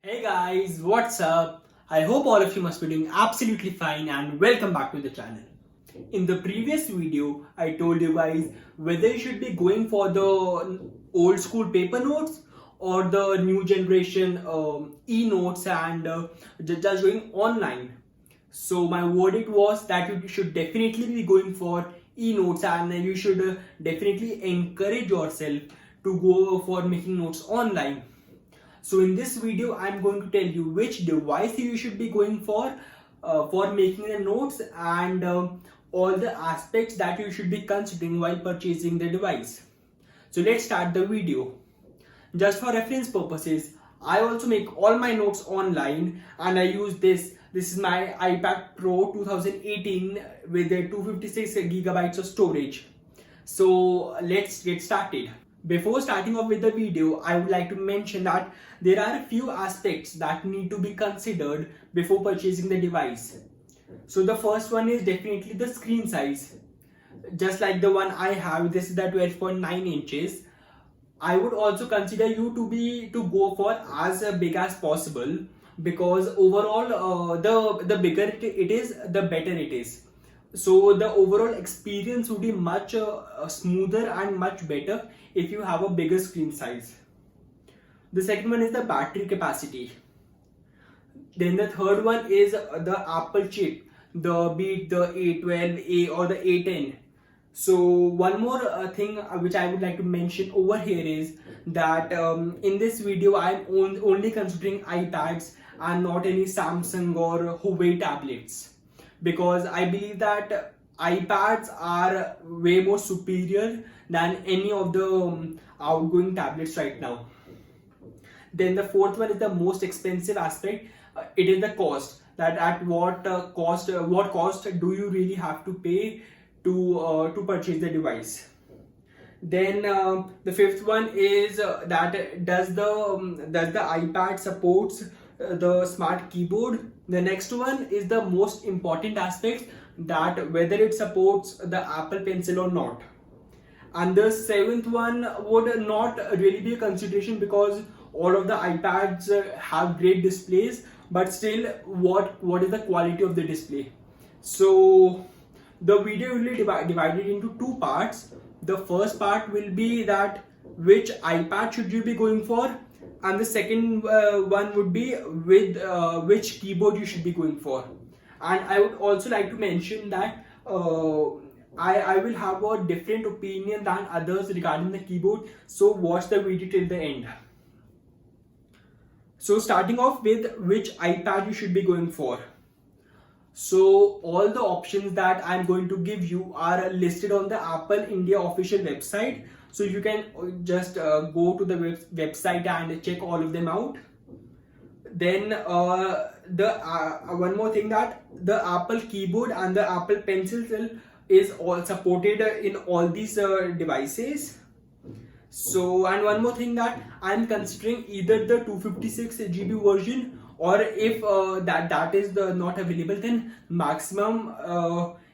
Hey guys, what's up? I hope all of you must be doing absolutely fine and welcome back to the channel. In the previous video, I told you guys whether you should be going for the old school paper notes or the new generation e-notes and just going online. So my verdict was that you should definitely be going for e-notes and you should definitely encourage yourself to go for making notes online. So in this video, I'm going to tell you which device you should be going for making the notes and all the aspects that you should be considering while purchasing the device. So let's start the video. Just for reference purposes, I also make all my notes online and I use this. This is my iPad Pro 2018 with a 256 gigabytes of storage. So let's get started. Before starting off with the video, I would like to mention that there are a few aspects that need to be considered before purchasing the device. So the first one is definitely the screen size. Just like the one I have, this is the 12.9 inches. I would also consider you to go for as big as possible because overall the bigger it is, the better it is. So the overall experience would be much smoother and much better if you have a bigger screen size. The second one is the battery capacity. Then the third one is the Apple chip, be it the A12, A or the A10. So one more thing which I would like to mention over here is that in this video I am only considering iPads and not any Samsung or Huawei tablets, because I believe that iPads are way more superior than any of the outgoing tablets right now. Then the fourth one is the most expensive aspect. It is the cost. That at what cost do you really have to pay to purchase the device? Then the fifth one is that does the iPad supports the smart keyboard. The next one is the most important aspect, that whether it supports the Apple Pencil or not. And the seventh one would not really be a consideration because all of the iPads have great displays, but still what is the quality of the display? So the video will be divided into two parts. The first part will be that which iPad should you be going for, and the second one would be with which keyboard you should be going for. And I would also like to mention that I will have a different opinion than others regarding the keyboard, so watch the video till the end. So starting off with which iPad you should be going for. So all the options that I'm going to give you are listed on the Apple India official website. So you can just go to the website and check all of them out. Then one more thing, that the Apple keyboard and the Apple Pencil is all supported in all these devices. So, and one more thing, that I'm considering either the 256 GB version, or if that is not available, then maximum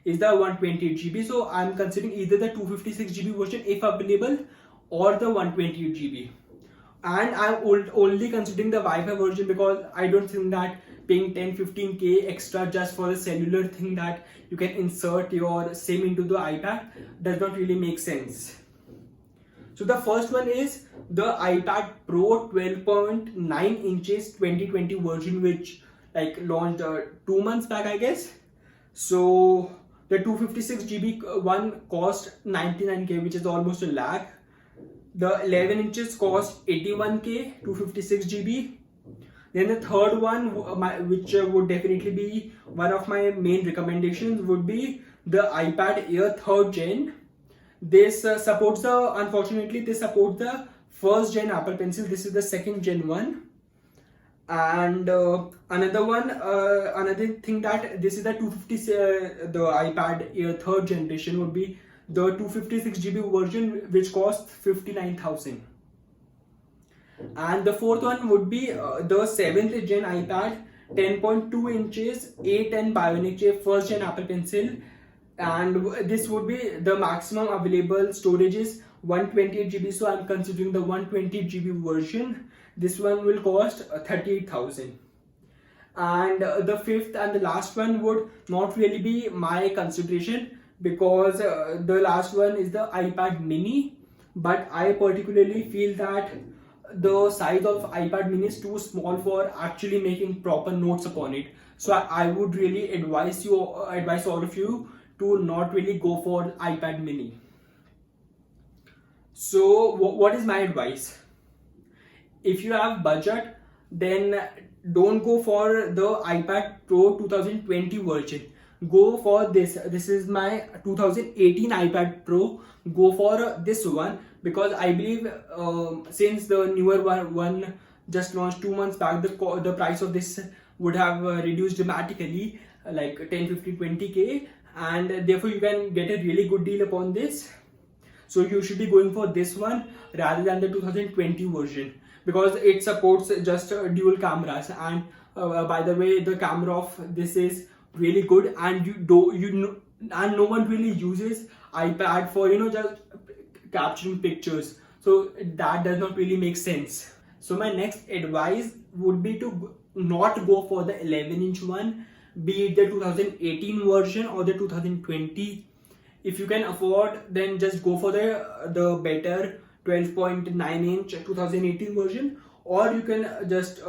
is the 128 GB. So I'm considering either the 256 GB version if available or the 128 GB. And I'm only considering the Wi-Fi version because I don't think that paying 10-15k extra just for a cellular thing that you can insert your SIM into the iPad does not really make sense. So the first one is the iPad Pro 12.9 inches 2020 version, which like launched 2 months back, I guess. So the 256 GB one cost 99k, which is almost a lakh. The 11 inches cost 81k, 256 GB. Then the third one, which would definitely be one of my main recommendations, would be the iPad Air 3rd Gen. This supports unfortunately this supports the 1st gen Apple Pencil. This is the 2nd gen one. And another thing, that this is the 250 the iPad Air 3rd generation would be the 256 GB version, which costs 59,000. And the fourth one would be the 7th gen iPad 10.2 inches A10 Bionic chip 1st gen Apple Pencil. And this would be the maximum available storage is 128 GB, so I'm considering the 128 GB version. This one will cost 38,000. And the fifth and the last one would not really be my consideration, because the last one is the iPad mini. But I particularly feel that the size of iPad mini is too small for actually making proper notes upon it. So I would really advise all of you to not really go for iPad mini. So what is my advice? If you have budget, then don't go for the iPad Pro 2020 version. Go for this. This is my 2018 iPad Pro. Go for this one, because I believe since the newer one just launched 2 months back, the price of this would have reduced dramatically, like 10, 15, 20k, and therefore you can get a really good deal upon this. So you should be going for this one rather than the 2020 version, because it supports just dual cameras. And by the way, the camera of this is really good, and and no one really uses iPad for just capturing pictures, so that does not really make sense. So my next advice would be to not go for the 11-inch one, be it the 2018 version or the 2020. If you can afford, then just go for the better 12.9-inch 2018 version, or you can just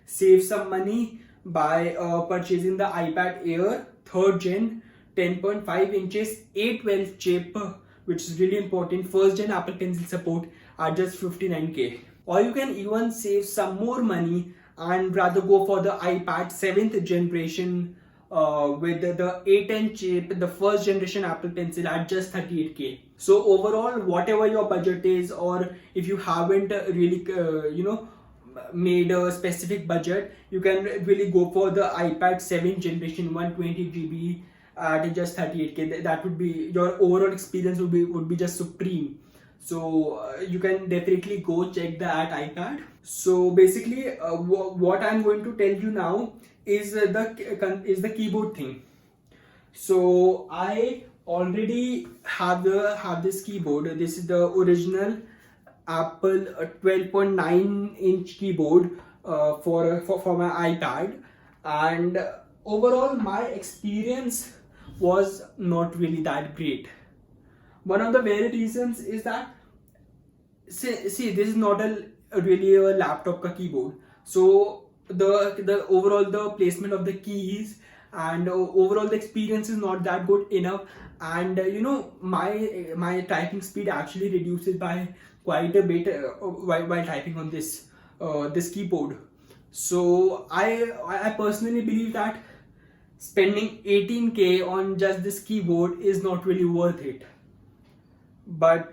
save some money by purchasing the iPad Air 3rd gen 10.5 inches 812 chip, which is really important. 1st gen Apple Pencil support at just 59k. Or you can even save some more money and rather go for the iPad 7th generation with the A10 chip, the 1st generation Apple Pencil at just 38k. So overall, whatever your budget is, or if you haven't really made a specific budget, you can really go for the iPad 7th generation 120GB at just 38k. That would be, your overall experience would be just supreme. So you can definitely go check that iPad. So basically what I'm going to tell you now is the keyboard thing. So I already have this keyboard. This is the original Apple 12.9-inch keyboard for my iPad, and overall my experience was not really that great. One of the very reasons is that see this is not really a laptop ka keyboard, so the overall the placement of the keys and overall the experience is not that good enough, and my typing speed actually reduces by quite a bit while typing on this keyboard. So I personally believe that spending 18k on just this keyboard is not really worth it. But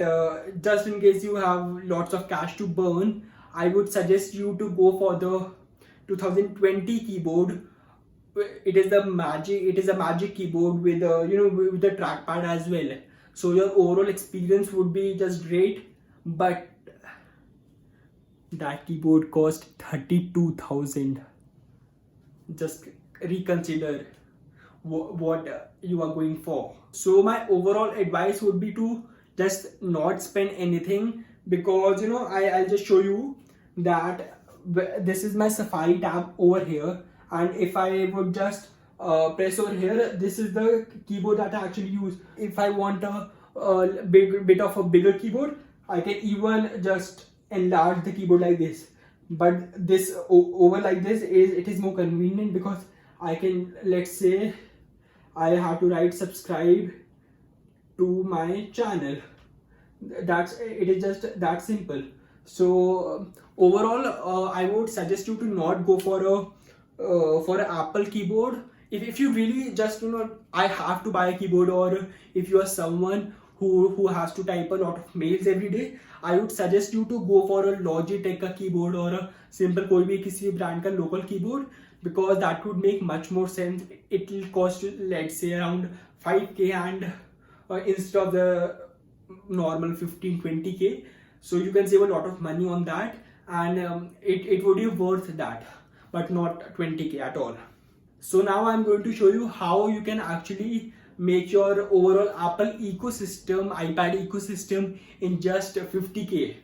just in case you have lots of cash to burn, I would suggest you to go for the 2020 keyboard. It is a magic keyboard with with the trackpad as well. So your overall experience would be just great. But that keyboard cost 32,000. Just reconsider what you are going for. So my overall advice would be to just not spend anything, because I'll just show you that this is my Safari tab over here, and if I would just press over here, this is the keyboard that I actually use. If I want a bit of a bigger keyboard, I can even just enlarge the keyboard like this. But this over like this is more convenient, because I can, let's say I have to write subscribe to my channel. It is just that simple. So overall I would suggest you to not go for an Apple keyboard. If you really just I have to buy a keyboard, or if you are someone who has to type a lot of mails every day, I would suggest you to go for a Logitech ka keyboard or a simple कोई भी किसी brand का local keyboard, because that would make much more sense. It will cost you, let's say, around 5k, and instead of the normal 15-20k, so you can save a lot of money on that, and it would be worth that, but not 20k at all. So now I'm going to show you how you can actually make your overall Apple ecosystem, iPad ecosystem, in just 50k.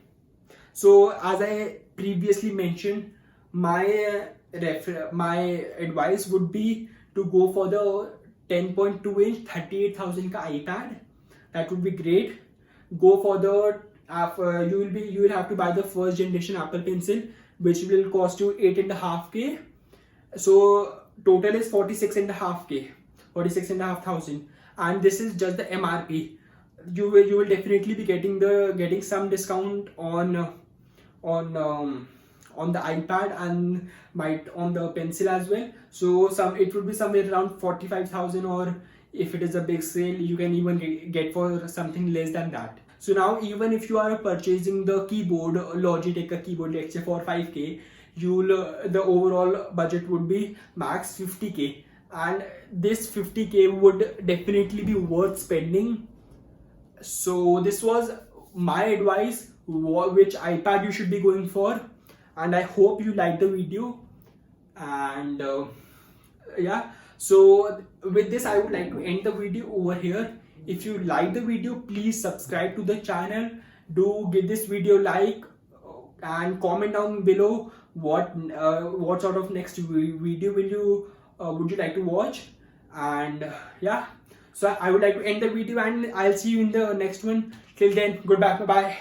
So as I previously mentioned, my advice would be to go for the 10.2-inch 38,000 ka iPad. That would be great. Go for the you will have to buy the first generation Apple Pencil, which will cost you 8.5K. So total is 46.5K, 46,500, and this is just the MRP. You will definitely be getting some discount on on the iPad and might on the pencil as well. So it would be somewhere around 45,000, or if it is a big sale, you can even get for something less than that. So now even if you are purchasing the keyboard, Logitech keyboard, let's say for 5K, the overall budget would be max 50K, and this 50K would definitely be worth spending. So this was my advice, which iPad you should be going for, and I hope you liked the video. And yeah, so with this I would like to end the video over here. If you like the video, please subscribe to the channel, do give this video like, and comment down below what sort of next video would you like to watch. And yeah, so I would like to end the video, and I'll see you in the next one. Till then, goodbye, bye bye.